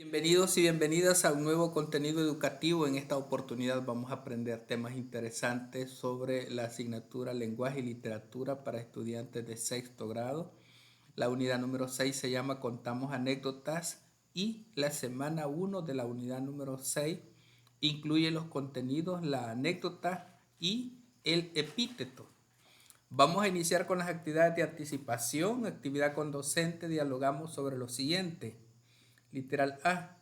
Bienvenidos y bienvenidas a un nuevo contenido educativo. En esta oportunidad vamos a aprender temas interesantes sobre la asignatura Lenguaje y Literatura para estudiantes de sexto grado. La unidad número 6 se llama Contamos anécdotas y la semana 1 de la unidad número 6 incluye los contenidos, la anécdota y el epíteto. Vamos a iniciar con las actividades de anticipación. Actividad con docente, dialogamos sobre lo siguiente. Literal A.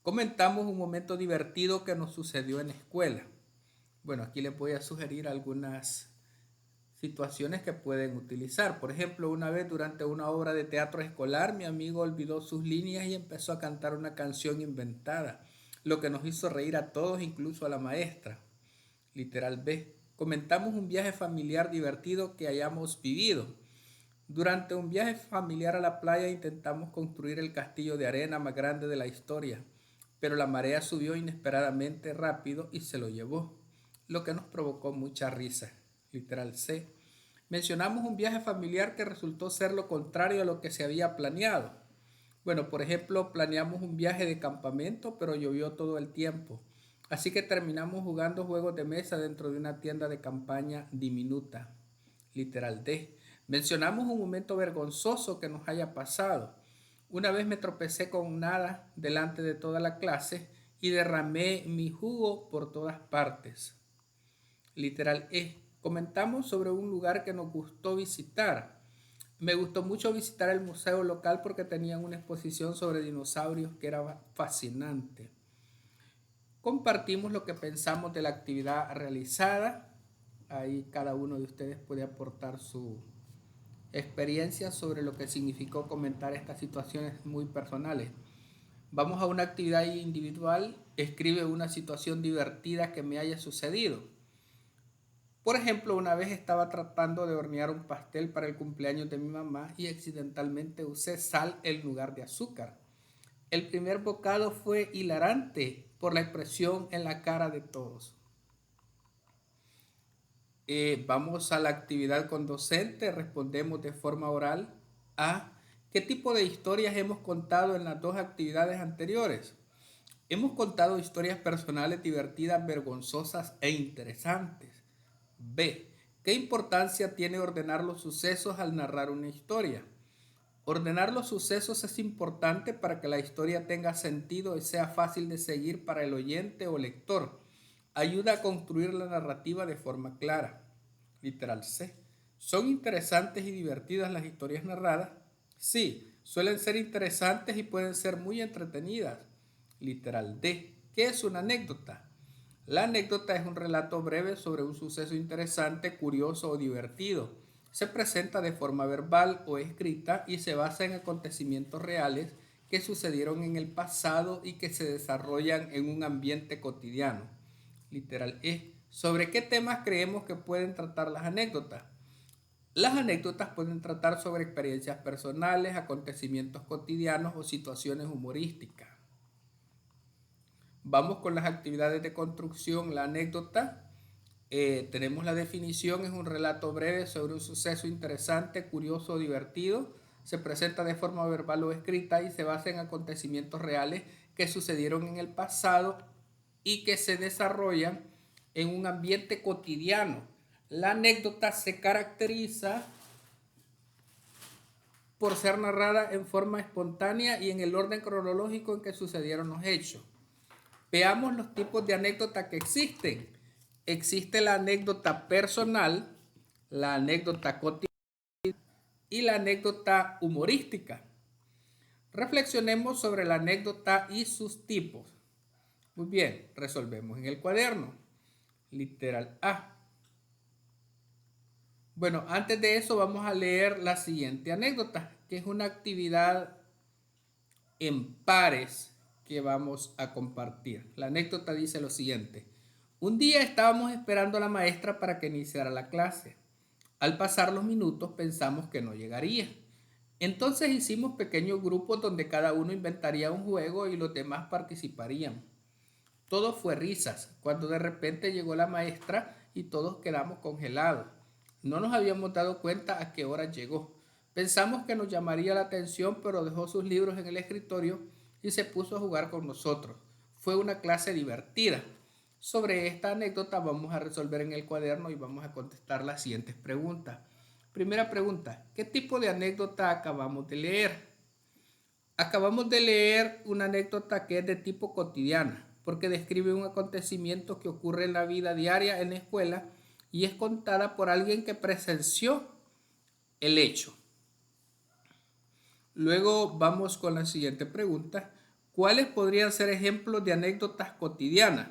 Comentamos un momento divertido que nos sucedió en la escuela. Bueno, aquí les voy a sugerir algunas situaciones que pueden utilizar. Por ejemplo, una vez durante una obra de teatro escolar, mi amigo olvidó sus líneas y empezó a cantar una canción inventada, lo que nos hizo reír a todos, incluso a la maestra. Literal B. Comentamos un viaje familiar divertido que hayamos vivido. Durante un viaje familiar a la playa intentamos construir el castillo de arena más grande de la historia, pero la marea subió inesperadamente rápido y se lo llevó, lo que nos provocó mucha risa. Literal C. Mencionamos un viaje familiar que resultó ser lo contrario a lo que se había planeado. Bueno, por ejemplo, planeamos un viaje de campamento, pero llovió todo el tiempo. Así que terminamos jugando juegos de mesa dentro de una tienda de campaña diminuta. Literal D. Mencionamos un momento vergonzoso que nos haya pasado. Una vez me tropecé con nada delante de toda la clase y derramé mi jugo por todas partes. Literal E. Comentamos sobre un lugar que nos gustó visitar. Me gustó mucho visitar el museo local porque tenían una exposición sobre dinosaurios que era fascinante. Compartimos lo que pensamos de la actividad realizada. Ahí cada uno de ustedes puede aportar su experiencia sobre lo que significó comentar estas situaciones muy personales. Vamos a una actividad individual. Escribe una situación divertida que me haya sucedido. Por ejemplo, una vez estaba tratando de hornear un pastel para el cumpleaños de mi mamá y accidentalmente usé sal en lugar de azúcar. El primer bocado fue hilarante por la expresión en la cara de todos. Vamos a la actividad con docente, respondemos de forma oral a ¿qué tipo de historias hemos contado en las dos actividades anteriores? Hemos contado historias personales divertidas, vergonzosas e interesantes. B. ¿Qué importancia tiene ordenar los sucesos al narrar una historia? Ordenar los sucesos es importante para que la historia tenga sentido y sea fácil de seguir para el oyente o lector. Ayuda a construir la narrativa de forma clara. Literal C. ¿Son interesantes y divertidas las historias narradas? Sí, suelen ser interesantes y pueden ser muy entretenidas. Literal D. ¿Qué es una anécdota? La anécdota es un relato breve sobre un suceso interesante, curioso o divertido. Se presenta de forma verbal o escrita y se basa en acontecimientos reales que sucedieron en el pasado y que se desarrollan en un ambiente cotidiano. Literal E. ¿Sobre qué temas creemos que pueden tratar las anécdotas? Las anécdotas pueden tratar sobre experiencias personales, acontecimientos cotidianos o situaciones humorísticas. Vamos con las actividades de construcción. La anécdota, tenemos la definición, es un relato breve sobre un suceso interesante, curioso o divertido. Se presenta de forma verbal o escrita y se basa en acontecimientos reales que sucedieron en el pasado y que se desarrollan en un ambiente cotidiano. La anécdota se caracteriza por ser narrada en forma espontánea y en el orden cronológico en que sucedieron los hechos. Veamos los tipos de anécdota que existen. Existe la anécdota personal, la anécdota cotidiana y la anécdota humorística. Reflexionemos sobre la anécdota y sus tipos. Muy bien, resolvemos en el cuaderno. Literal A. Bueno, antes de eso vamos a leer la siguiente anécdota, que es una actividad en pares que vamos a compartir. La anécdota dice lo siguiente. Un día estábamos esperando a la maestra para que iniciara la clase. Al pasar los minutos pensamos que no llegaría. Entonces hicimos pequeños grupos donde cada uno inventaría un juego y los demás participarían. Todo fue risas, cuando de repente llegó la maestra y todos quedamos congelados. No nos habíamos dado cuenta a qué hora llegó. Pensamos que nos llamaría la atención, pero dejó sus libros en el escritorio y se puso a jugar con nosotros. Fue una clase divertida. Sobre esta anécdota vamos a resolver en el cuaderno y vamos a contestar las siguientes preguntas. Primera pregunta, ¿qué tipo de anécdota acabamos de leer? Acabamos de leer una anécdota que es de tipo cotidiana, porque describe un acontecimiento que ocurre en la vida diaria en la escuela y es contada por alguien que presenció el hecho. Luego vamos con la siguiente pregunta. ¿Cuáles podrían ser ejemplos de anécdotas cotidianas?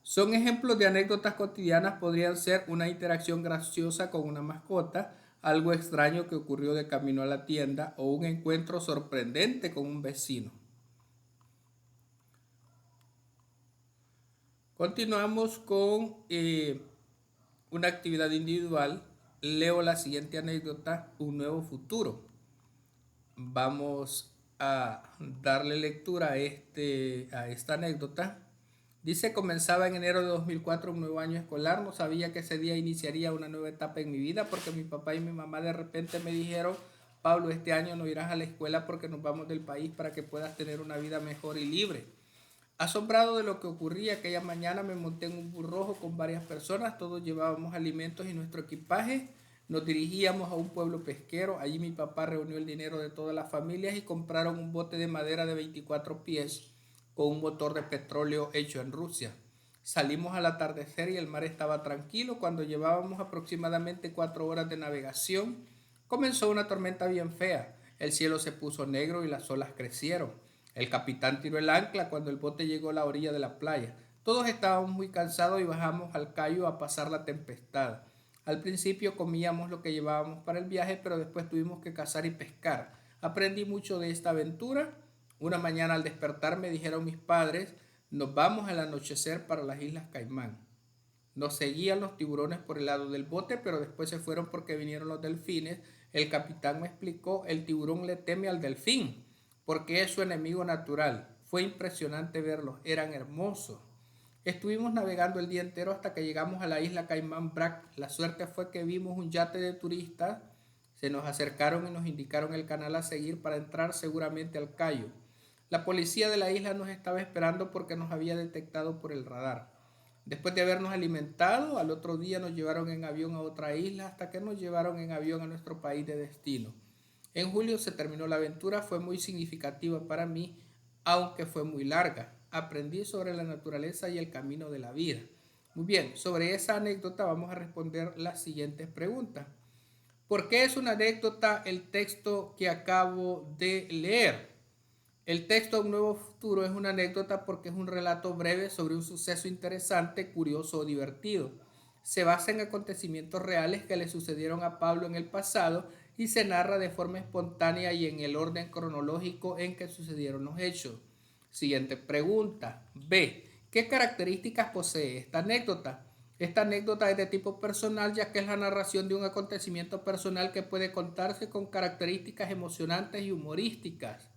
Son ejemplos de anécdotas cotidianas, podrían ser una interacción graciosa con una mascota, algo extraño que ocurrió de camino a la tienda o un encuentro sorprendente con un vecino. Continuamos con una actividad individual. Leo la siguiente anécdota, un nuevo futuro. Vamos a darle lectura a esta anécdota. Dice, comenzaba en enero de 2004 un nuevo año escolar. No sabía que ese día iniciaría una nueva etapa en mi vida porque mi papá y mi mamá de repente me dijeron, Pablo, este año no irás a la escuela porque nos vamos del país para que puedas tener una vida mejor y libre. Asombrado de lo que ocurría aquella mañana, me monté en un bus rojo con varias personas. Todos llevábamos alimentos y nuestro equipaje. Nos dirigíamos a un pueblo pesquero. Allí mi papá reunió el dinero de todas las familias y compraron un bote de madera de 24 pies con un motor de petróleo hecho en Rusia. Salimos al atardecer y el mar estaba tranquilo. Cuando llevábamos aproximadamente 4 horas de navegación, comenzó una tormenta bien fea. El cielo se puso negro y las olas crecieron. El capitán tiró el ancla cuando el bote llegó a la orilla de la playa. Todos estábamos muy cansados y bajamos al callo a pasar la tempestad. Al principio comíamos lo que llevábamos para el viaje, pero después tuvimos que cazar y pescar. Aprendí mucho de esta aventura. Una mañana al despertar me dijeron mis padres, nos vamos al anochecer para las Islas Caimán. Nos seguían los tiburones por el lado del bote, pero después se fueron porque vinieron los delfines. El capitán me explicó, el tiburón le teme al delfín, porque es su enemigo natural. Fue impresionante verlos, eran hermosos. Estuvimos navegando el día entero hasta que llegamos a la isla Caimán Brac. La suerte fue que vimos un yate de turistas, se nos acercaron y nos indicaron el canal a seguir para entrar seguramente al Cayo. La policía de la isla nos estaba esperando porque nos había detectado por el radar. Después de habernos alimentado, al otro día nos llevaron en avión a otra isla hasta que nos llevaron en avión a nuestro país de destino. En julio se terminó la aventura, fue muy significativa para mí, aunque fue muy larga. Aprendí sobre la naturaleza y el camino de la vida. Muy bien, sobre esa anécdota vamos a responder las siguientes preguntas. ¿Por qué es una anécdota el texto que acabo de leer? El texto Un Nuevo Futuro es una anécdota porque es un relato breve sobre un suceso interesante, curioso o divertido. Se basa en acontecimientos reales que le sucedieron a Pablo en el pasado y se narra de forma espontánea y en el orden cronológico en que sucedieron los hechos. Siguiente pregunta. B. ¿Qué características posee esta anécdota? Esta anécdota es de tipo personal ya que es la narración de un acontecimiento personal que puede contarse con características emocionantes y humorísticas.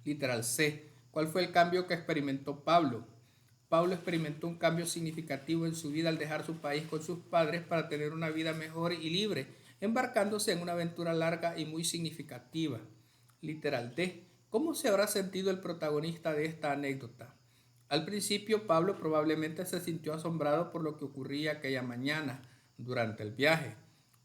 Literal C. ¿Cuál fue el cambio que experimentó Pablo? Pablo experimentó un cambio significativo en su vida al dejar su país con sus padres para tener una vida mejor y libre, embarcándose en una aventura larga y muy significativa. Literal D. ¿Cómo se habrá sentido el protagonista de esta anécdota? Al principio, Pablo probablemente se sintió asombrado por lo que ocurría aquella mañana durante el viaje.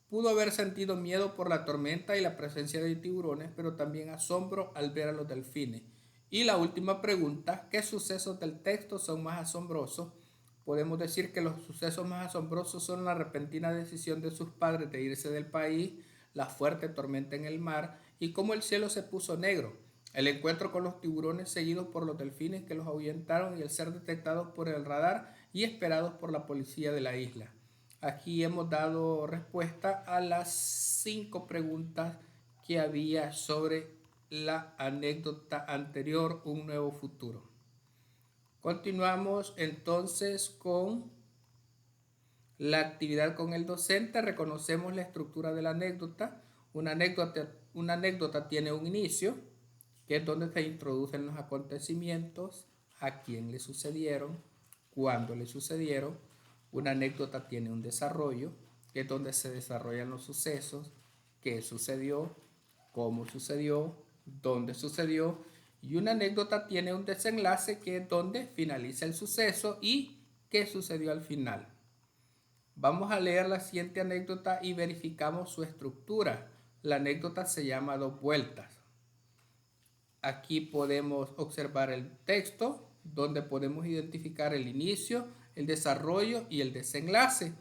Pudo haber sentido miedo por la tormenta y la presencia de tiburones, pero también asombro al ver a los delfines. Y la última pregunta, ¿qué sucesos del texto son más asombrosos? Podemos decir que los sucesos más asombrosos son la repentina decisión de sus padres de irse del país, la fuerte tormenta en el mar y cómo el cielo se puso negro, el encuentro con los tiburones seguidos por los delfines que los ahuyentaron y el ser detectados por el radar y esperados por la policía de la isla. Aquí hemos dado respuesta a las 5 preguntas que había sobre la anécdota anterior, Un Nuevo Futuro. Continuamos entonces con la actividad con el docente. Reconocemos la estructura de la anécdota. Una anécdota tiene un inicio, que es donde se introducen los acontecimientos, a quién le sucedieron, cuándo le sucedieron. Una anécdota tiene un desarrollo, que es donde se desarrollan los sucesos, qué sucedió, cómo sucedió, dónde sucedió. Y una anécdota tiene un desenlace que es donde finaliza el suceso y qué sucedió al final. Vamos a leer la siguiente anécdota y verificamos su estructura. La anécdota se llama Dos vueltas. Aquí podemos observar el texto, donde podemos identificar el inicio, el desarrollo y el desenlace.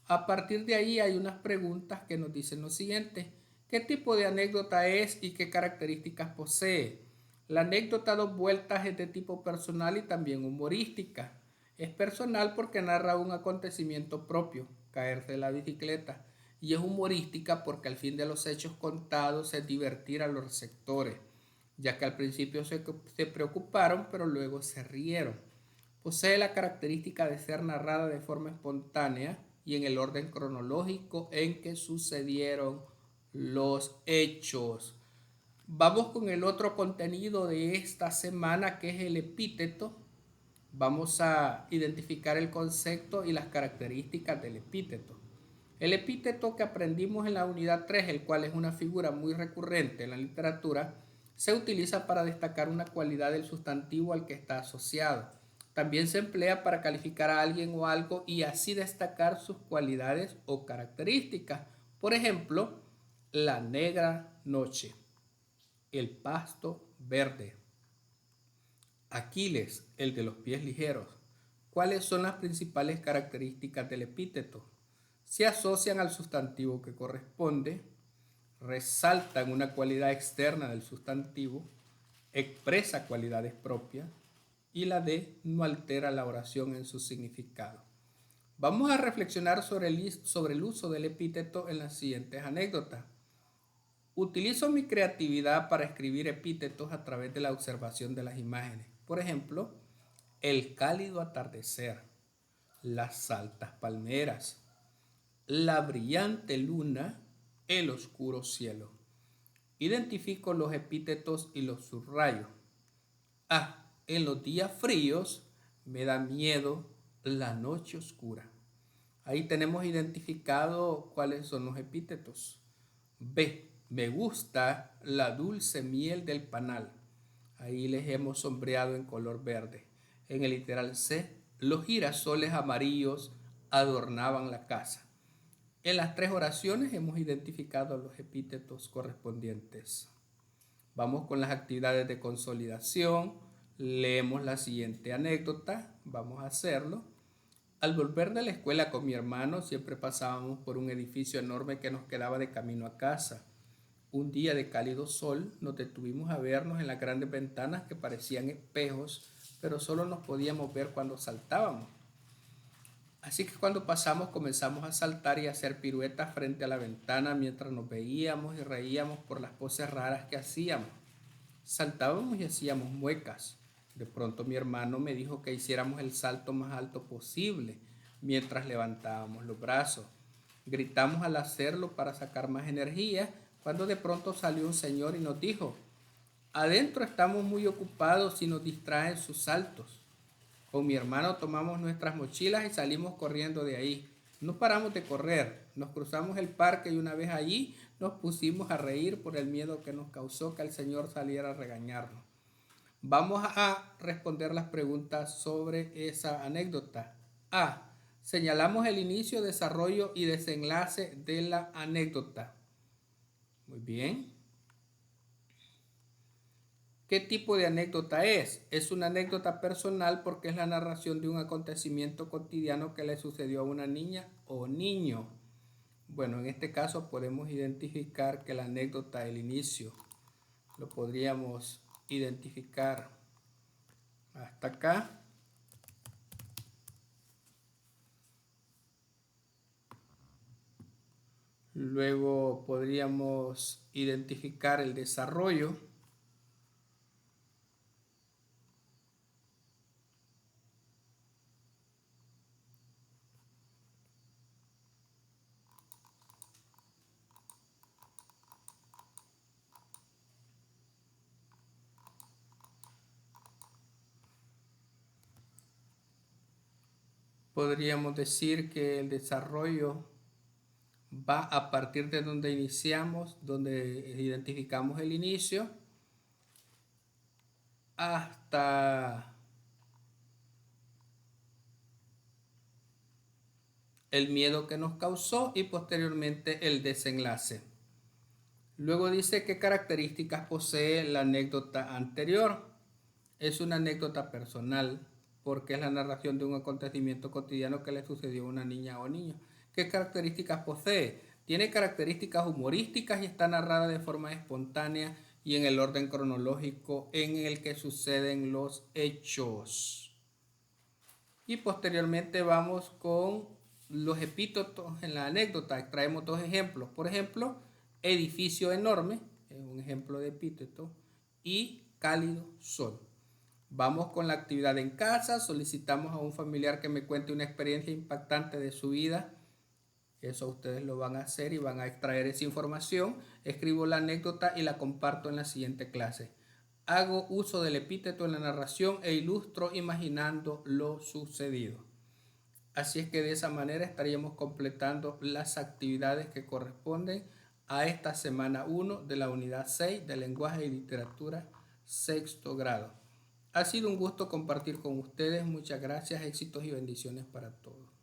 A partir de ahí hay unas preguntas que nos dicen lo siguiente: ¿qué tipo de anécdota es y qué características posee? La anécdota Dos vueltas es de tipo personal y también humorística. Es personal porque narra un acontecimiento propio, caerse de la bicicleta, y es humorística porque al fin de los hechos contados es divertir a los receptores, ya que al principio se preocuparon, pero luego se rieron. Posee la característica de ser narrada de forma espontánea y en el orden cronológico en que sucedieron los hechos. Vamos con el otro contenido de esta semana, que es el epíteto. Vamos a identificar el concepto y las características del epíteto. El epíteto que aprendimos en la unidad 3, el cual es una figura muy recurrente en la literatura, se utiliza para destacar una cualidad del sustantivo al que está asociado. También se emplea para calificar a alguien o algo y así destacar sus cualidades o características. Por ejemplo, la negra noche, el pasto verde, Aquiles, el de los pies ligeros. ¿Cuáles son las principales características del epíteto? Se asocian al sustantivo que corresponde, resaltan una cualidad externa del sustantivo, expresa cualidades propias y la D no altera la oración en su significado. Vamos a reflexionar sobre el uso del epíteto en las siguientes anécdotas. Utilizo mi creatividad para escribir epítetos a través de la observación de las imágenes. Por ejemplo, el cálido atardecer, las altas palmeras, la brillante luna, el oscuro cielo. Identifico los epítetos y los subrayo. En los días fríos me da miedo la noche oscura. Ahí tenemos identificado cuáles son los epítetos. B, me gusta la dulce miel del panal. Ahí les hemos sombreado en color verde. En el literal C, los girasoles amarillos adornaban la casa. En las tres oraciones hemos identificado los epítetos correspondientes. Vamos con las actividades de consolidación. Leemos la siguiente anécdota. Vamos a hacerlo. Al volver de la escuela con mi hermano, siempre pasábamos por un edificio enorme que nos quedaba de camino a casa. Un día de cálido sol nos detuvimos a vernos en las grandes ventanas que parecían espejos, pero solo nos podíamos ver cuando saltábamos. Así que cuando pasamos comenzamos a saltar y a hacer piruetas frente a la ventana mientras nos veíamos y reíamos por las poses raras que hacíamos. Saltábamos y hacíamos muecas. De pronto mi hermano me dijo que hiciéramos el salto más alto posible mientras levantábamos los brazos. Gritamos al hacerlo para sacar más energía, cuando de pronto salió un señor y nos dijo: adentro estamos muy ocupados y nos distraen sus saltos. Con mi hermano tomamos nuestras mochilas y salimos corriendo de ahí. No paramos de correr, nos cruzamos el parque y una vez allí nos pusimos a reír por el miedo que nos causó que el señor saliera a regañarnos. Vamos a responder las preguntas sobre esa anécdota. A. Señalamos el inicio, desarrollo y desenlace de la anécdota. Muy bien. ¿Qué tipo de anécdota es? Es una anécdota personal porque es la narración de un acontecimiento cotidiano que le sucedió a una niña o niño. Bueno, en este caso podemos identificar que la anécdota, el inicio, lo podríamos identificar hasta acá. Luego podríamos identificar el desarrollo. Podríamos decir que el desarrollo va a partir de donde iniciamos, donde identificamos el inicio. hasta el miedo que nos causó y posteriormente el desenlace. Luego dice qué características posee la anécdota anterior. Es una anécdota personal porque es la narración de un acontecimiento cotidiano que le sucedió a una niña o niño. ¿Qué características posee? Tiene características humorísticas y está narrada de forma espontánea y en el orden cronológico en el que suceden los hechos. Y posteriormente vamos con los epítetos en la anécdota. Extraemos dos ejemplos. Por ejemplo, edificio enorme, es un ejemplo de epíteto, y cálido sol. Vamos con la actividad en casa. Solicitamos a un familiar que me cuente una experiencia impactante de su vida. Eso ustedes lo van a hacer y van a extraer esa información. Escribo la anécdota y la comparto en la siguiente clase. Hago uso del epíteto en la narración e ilustro imaginando lo sucedido. Así es que de esa manera estaríamos completando las actividades que corresponden a esta semana 1 de la unidad 6 de lenguaje y literatura sexto grado. Ha sido un gusto compartir con ustedes. Muchas gracias, éxitos y bendiciones para todos.